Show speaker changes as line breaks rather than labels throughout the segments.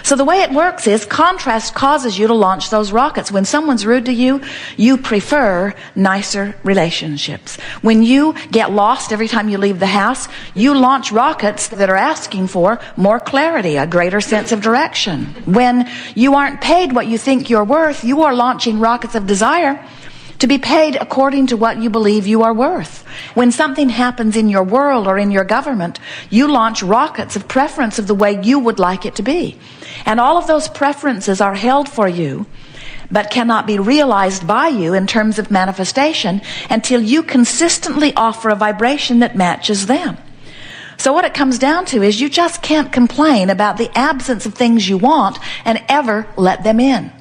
So the way it works is contrast causes you to launch those rockets. When someone's rude to you, you prefer nicer relationships. When you get lost every time you leave the house, you launch rockets that are asking for more clarity, a greater sense of direction. When you aren't paid what you think you're worth, you are launching rockets of desire to be paid according to what you believe you are worth. When something happens in your world or in your government, you launch rockets of preference of the way you would like it to be. And all of those preferences are held for you, but cannot be realized by you in terms of manifestation until you consistently offer a vibration that matches them. So what it comes down to is you just can't complain about the absence of things you want and ever let them in.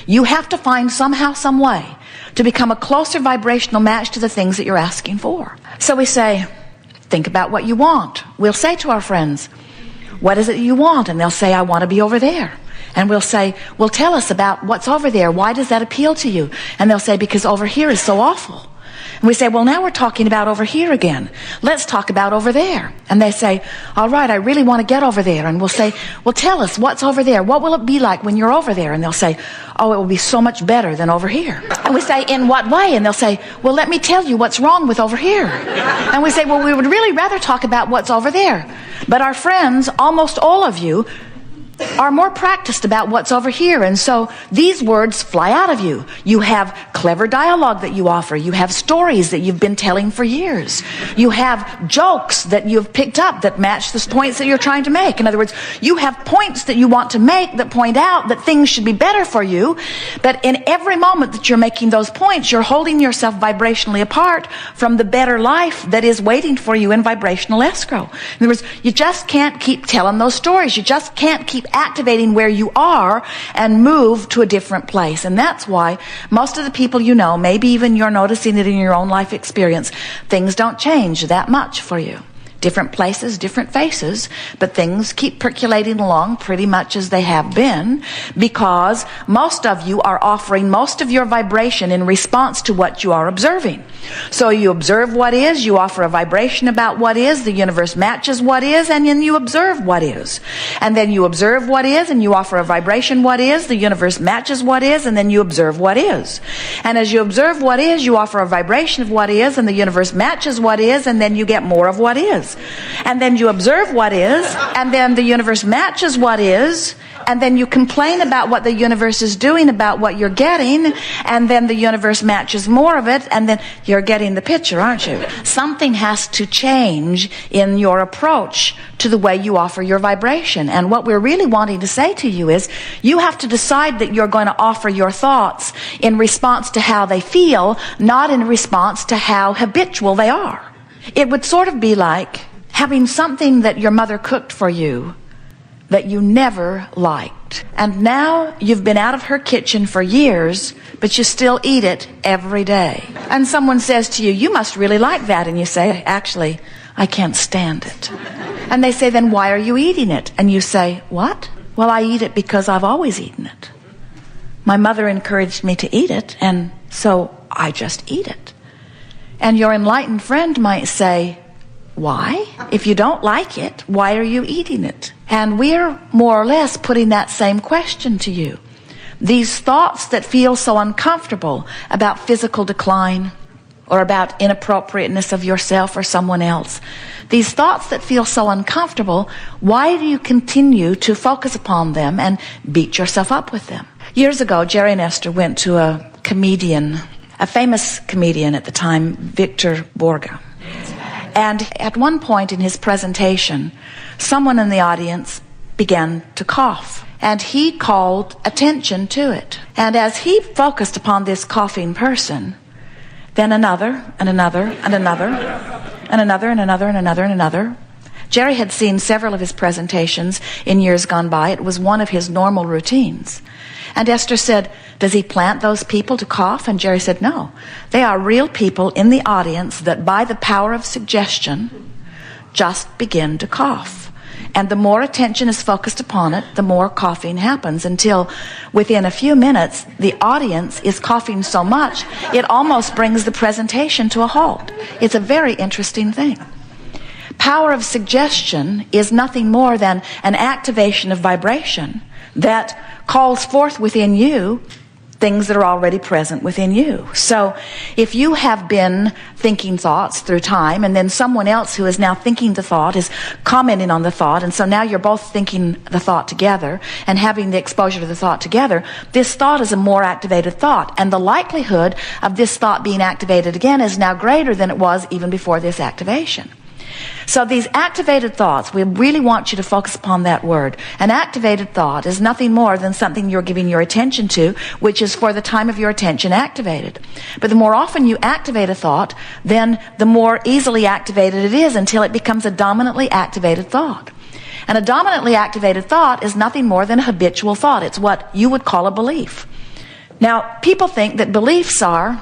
You have to find somehow, some way to become a closer vibrational match to the things that you're asking for. So we say, think about what you want. We'll say to our friends, what is it you want? And they'll say, I want to be over there. And we'll say, well, tell us about what's over there. Why does that appeal to you? And they'll say, because over here is so awful. And we say, well, now we're talking about over here again. Let's talk about over there. And they say, all right, I really want to get over there. And we'll say, well, tell us what's over there. What will it be like when you're over there? And they'll say, oh, it will be so much better than over here. And we say, in what way? And they'll say, well, let me tell you what's wrong with over here. And we say, well, we would really rather talk about what's over there. But our friends, almost all of you, are more practiced about what's over here, and so these words fly out of you. You have clever dialogue that you offer. You have stories that you've been telling for years. You have jokes that you've picked up that match the points that you're trying to make. In other words, you have points that you want to make that point out that things should be better for you, but in every moment that you're making those points, you're holding yourself vibrationally apart from the better life that is waiting for you in vibrational escrow. In other words, you just can't keep telling those stories. You just can't keep activating where you are and move to a different place. And that's why most of the people you know, maybe even you're noticing it in your own life experience, things don't change that much for you. Different places, different faces, but things keep percolating along pretty much as they have been, because most of you are offering most of your vibration in response to what you are observing. So you observe what is, you offer a vibration about what is, the universe matches what is, and then you observe what is. And then you observe what is, and you offer a vibration what is, the universe matches what is, and then you observe what is. And as you observe what is, you offer a vibration of what is, and the universe matches what is, and then you get more of what is. And then you observe what is, and then the universe matches what is, and then you complain about what the universe is doing about what you're getting, and then the universe matches more of it, and then you're getting the picture, aren't you? Something has to change in your approach to the way you offer your vibration. And what we're really wanting to say to you is, you have to decide that you're going to offer your thoughts in response to how they feel, not in response to how habitual they are. It would sort of be like having something that your mother cooked for you that you never liked. And now you've been out of her kitchen for years, but you still eat it every day. And someone says to you, you must really like that. And you say, actually, I can't stand it. And they say, then why are you eating it? And you say, what? Well, I eat it because I've always eaten it. My mother encouraged me to eat it, and so I just eat it. And your enlightened friend might say, why? If you don't like it, why are you eating it? And we're more or less putting that same question to you. These thoughts that feel so uncomfortable about physical decline or about inappropriateness of yourself or someone else, these thoughts that feel so uncomfortable, why do you continue to focus upon them and beat yourself up with them? Years ago, Jerry and Esther went to a comedian, a famous comedian at the time, Victor Borge. And at one point in his presentation, someone in the audience began to cough. And he called attention to it. And as he focused upon this coughing person, then another, and another, and another, and another, and another, and another, and another. Jerry had seen several of his presentations in years gone by. It was one of his normal routines. And Esther said, does he plant those people to cough? And Jerry said, no. They are real people in the audience that by the power of suggestion just begin to cough. And the more attention is focused upon it, the more coughing happens, until within a few minutes, the audience is coughing so much, it almost brings the presentation to a halt. It's a very interesting thing. Power of suggestion is nothing more than an activation of vibration that calls forth within you things that are already present within you. So if you have been thinking thoughts through time, and then someone else who is now thinking the thought is commenting on the thought, and so now you're both thinking the thought together and having the exposure to the thought together, this thought is a more activated thought, and the likelihood of this thought being activated again is now greater than it was even before this activation. So these activated thoughts, we really want you to focus upon that word. An activated thought is nothing more than something you're giving your attention to, which is for the time of your attention activated. But the more often you activate a thought, then the more easily activated it is until it becomes a dominantly activated thought. And a dominantly activated thought is nothing more than a habitual thought. It's what you would call a belief. Now, people think that beliefs are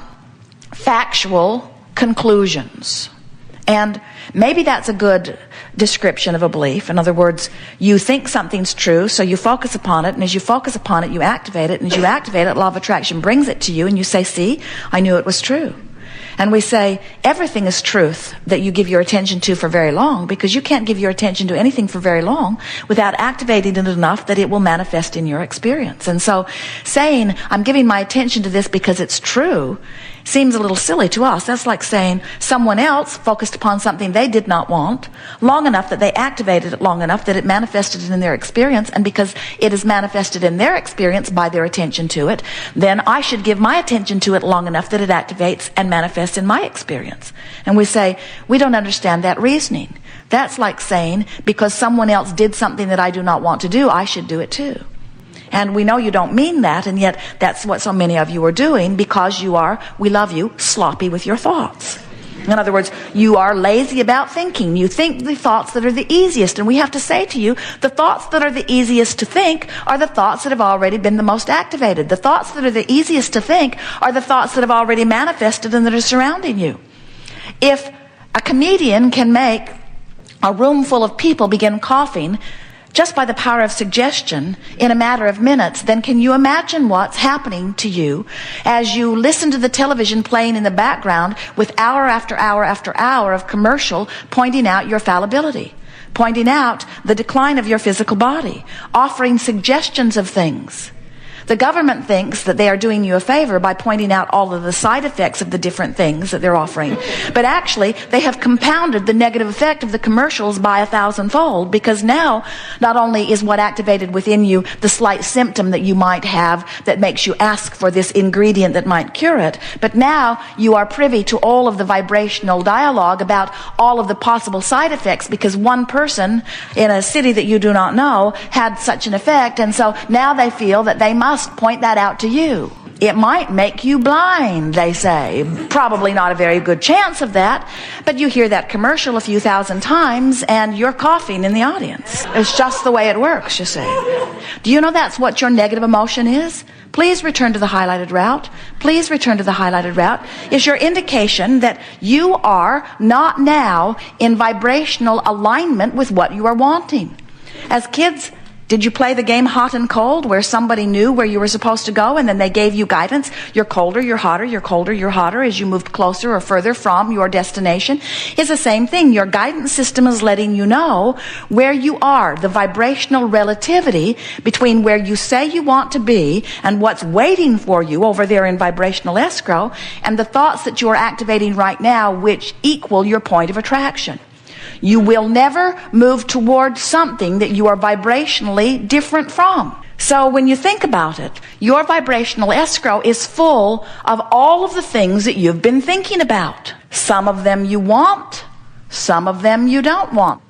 factual conclusions. And maybe that's a good description of a belief. In other words, you think something's true, so you focus upon it, and as you focus upon it, you activate it, and as you activate it, law of attraction brings it to you, and you say, see, I knew it was true. And we say, everything is truth that you give your attention to for very long, because you can't give your attention to anything for very long without activating it enough that it will manifest in your experience. And so saying, I'm giving my attention to this because it's true, seems a little silly to us. That's like saying someone else focused upon something they did not want long enough that they activated it long enough that it manifested in their experience, and because it is manifested in their experience by their attention to it, then I should give my attention to it long enough that it activates and manifests in my experience. And we say, we don't understand that reasoning. That's like saying, because someone else did something that I do not want to do, I should do it too. And we know you don't mean that, and yet that's what so many of you are doing, because you are, we love you, sloppy with your thoughts. In other words, you are lazy about thinking. You think the thoughts that are the easiest, and we have to say to you, the thoughts that are the easiest to think are the thoughts that have already been the most activated. The thoughts that are the easiest to think are the thoughts that have already manifested and that are surrounding you. If a comedian can make a room full of people begin coughing just by the power of suggestion in a matter of minutes, then can you imagine what's happening to you as you listen to the television playing in the background with hour after hour after hour of commercial pointing out your fallibility, pointing out the decline of your physical body, offering suggestions of things. The government thinks that they are doing you a favor by pointing out all of the side effects of the different things that they're offering. But actually, they have compounded the negative effect of the commercials by 1,000-fold, because now, not only is what activated within you the slight symptom that you might have that makes you ask for this ingredient that might cure it, but now you are privy to all of the vibrational dialogue about all of the possible side effects, because one person in a city that you do not know had such an effect, and so now they feel that they must point that out to you. It might make you blind, they say. Probably not a very good chance of that, but you hear that commercial a few thousand times and you're coughing in the audience. It's just the way it works, you see. Do you know that's what your negative emotion is? Please return to the highlighted route. Please return to the highlighted route. Is your indication that you are not now in vibrational alignment with what you are wanting. As kids, did you play the game hot and cold, where somebody knew where you were supposed to go and then they gave you guidance? You're colder, you're hotter, you're colder, you're hotter as you moved closer or further from your destination. It's the same thing. Your guidance system is letting you know where you are, the vibrational relativity between where you say you want to be and what's waiting for you over there in vibrational escrow, and the thoughts that you are activating right now, which equal your point of attraction. You will never move toward something that you are vibrationally different from. So when you think about it, your vibrational escrow is full of all of the things that you've been thinking about. Some of them you want, some of them you don't want.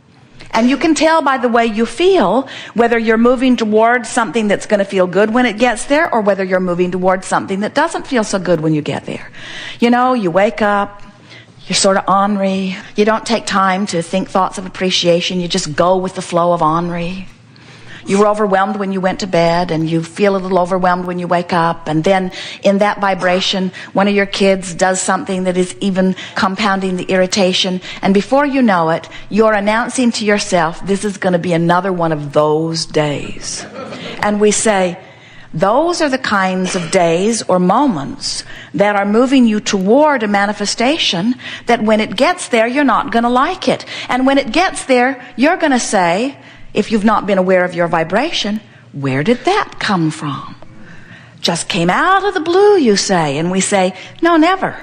And you can tell by the way you feel whether you're moving towards something that's going to feel good when it gets there, or whether you're moving towards something that doesn't feel so good when you get there. You know, you wake up, you're sort of ornery. You don't take time to think thoughts of appreciation. You just go with the flow of ornery. You were overwhelmed when you went to bed, and you feel a little overwhelmed when you wake up. And then in that vibration, one of your kids does something that is even compounding the irritation. And before you know it, you're announcing to yourself, this is going to be another one of those days. And we say, Those are the kinds of days or moments that are moving you toward a manifestation that when it gets there, you're not going to like it. And when it gets there, you're going to say, if you've not been aware of your vibration, where did that come from? Just came out of the blue, you say. And we say, no, never.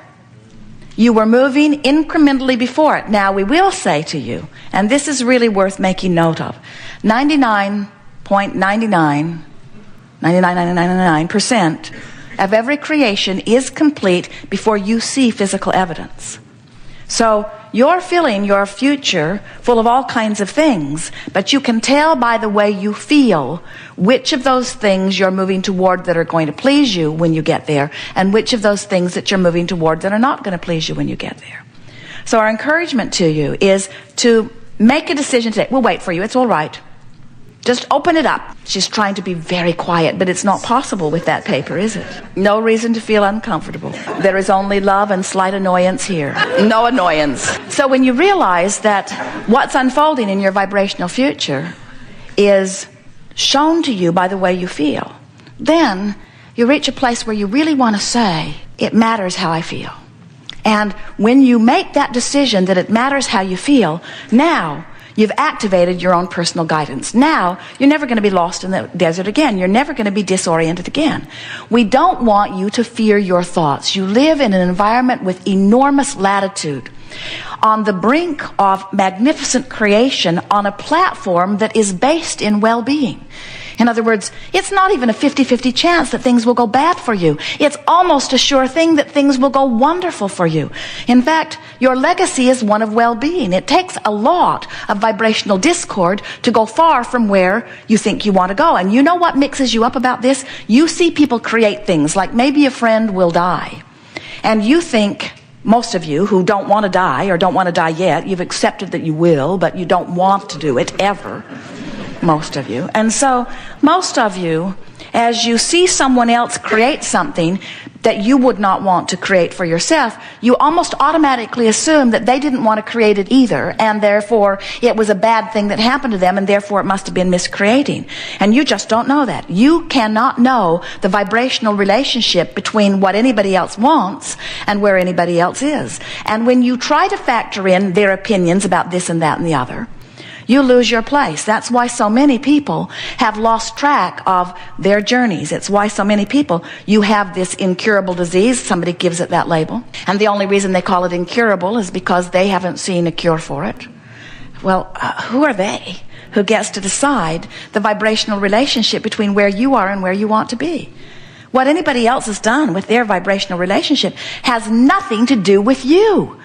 You were moving incrementally before it. Now we will say to you, and this is really worth making note of, 99.99% of every creation is complete before you see physical evidence. So you're feeling your future full of all kinds of things, but you can tell by the way you feel which of those things you're moving toward that are going to please you when you get there, and which of those things that you're moving toward that are not going to please you when you get there. So our encouragement to you is to make a decision today. We'll wait for you. It's all right. Just open it up. She's trying to be very quiet, but it's not possible with that paper, is it? No reason to feel uncomfortable. There is only love and slight annoyance here. No annoyance. So when you realize that what's unfolding in your vibrational future is shown to you by the way you feel, then you reach a place where you really want to say, it matters how I feel. And when you make that decision that it matters how you feel, now you've activated your own personal guidance. Now, you're never going to be lost in the desert again. You're never going to be disoriented again. We don't want you to fear your thoughts. You live in an environment with enormous latitude, on the brink of magnificent creation, on a platform that is based in well-being. In other words, it's not even a 50-50 chance that things will go bad for you. It's almost a sure thing that things will go wonderful for you. In fact, your legacy is one of well-being. It takes a lot of vibrational discord to go far from where you think you want to go. And you know what mixes you up about this? You see people create things like maybe a friend will die. And you think, most of you who don't want to die or don't want to die yet, you've accepted that you will, but you don't want to do it ever. Most of you. And so most of you, as you see someone else create something that you would not want to create for yourself, you almost automatically assume that they didn't want to create it either, and therefore it was a bad thing that happened to them, and therefore it must have been miscreating. And you just don't know that. You cannot know the vibrational relationship between what anybody else wants and where anybody else is. And when you try to factor in their opinions about this and that and the other, you lose your place. That's why so many people have lost track of their journeys. It's why so many people, you have this incurable disease, somebody gives it that label, and the only reason they call it incurable is because they haven't seen a cure for it. Well, who are they who gets to decide the vibrational relationship between where you are and where you want to be? What anybody else has done with their vibrational relationship has nothing to do with you.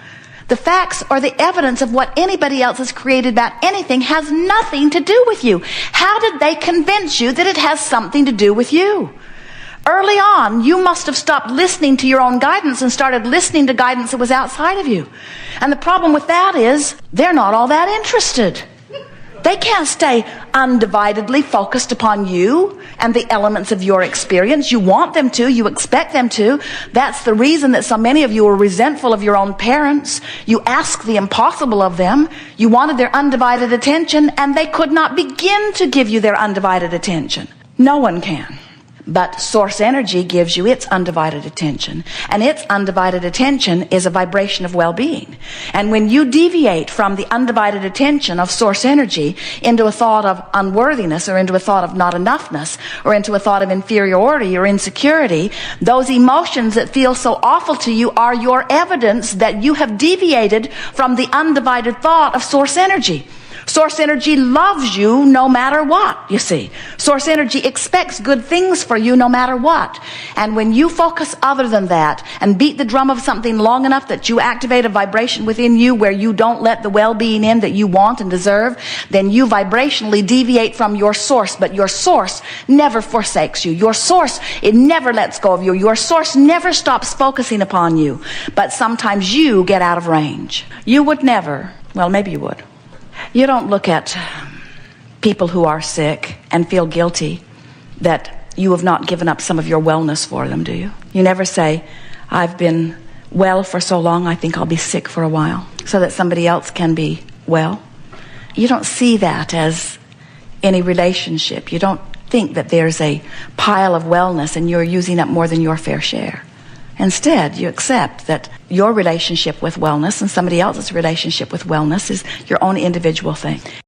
The facts or the evidence of what anybody else has created about anything has nothing to do with you. How did they convince you that it has something to do with you? Early on, you must have stopped listening to your own guidance and started listening to guidance that was outside of you. And the problem with that is they're not all that interested. They can't stay undividedly focused upon you and the elements of your experience. You want them to. You expect them to. That's the reason that so many of you are resentful of your own parents. You ask the impossible of them. You wanted their undivided attention, and they could not begin to give you their undivided attention. No one can. But source energy gives you its undivided attention. And its undivided attention is a vibration of well-being. And when you deviate from the undivided attention of source energy into a thought of unworthiness, or into a thought of not enoughness, or into a thought of inferiority or insecurity, those emotions that feel so awful to you are your evidence that you have deviated from the undivided thought of source energy. Source energy loves you no matter what, you see. Source energy expects good things for you no matter what. And when you focus other than that and beat the drum of something long enough that you activate a vibration within you where you don't let the well-being in that you want and deserve, then you vibrationally deviate from your source. But your source never forsakes you. Your source, it never lets go of you. Your source never stops focusing upon you. But sometimes you get out of range. You would never, well, maybe you would. You don't look at people who are sick and feel guilty that you have not given up some of your wellness for them, do you? You never say, I've been well for so long, I think I'll be sick for a while, so that somebody else can be well. You don't see that as any relationship. You don't think that there's a pile of wellness and you're using up more than your fair share. Instead, you accept that your relationship with wellness and somebody else's relationship with wellness is your own individual thing.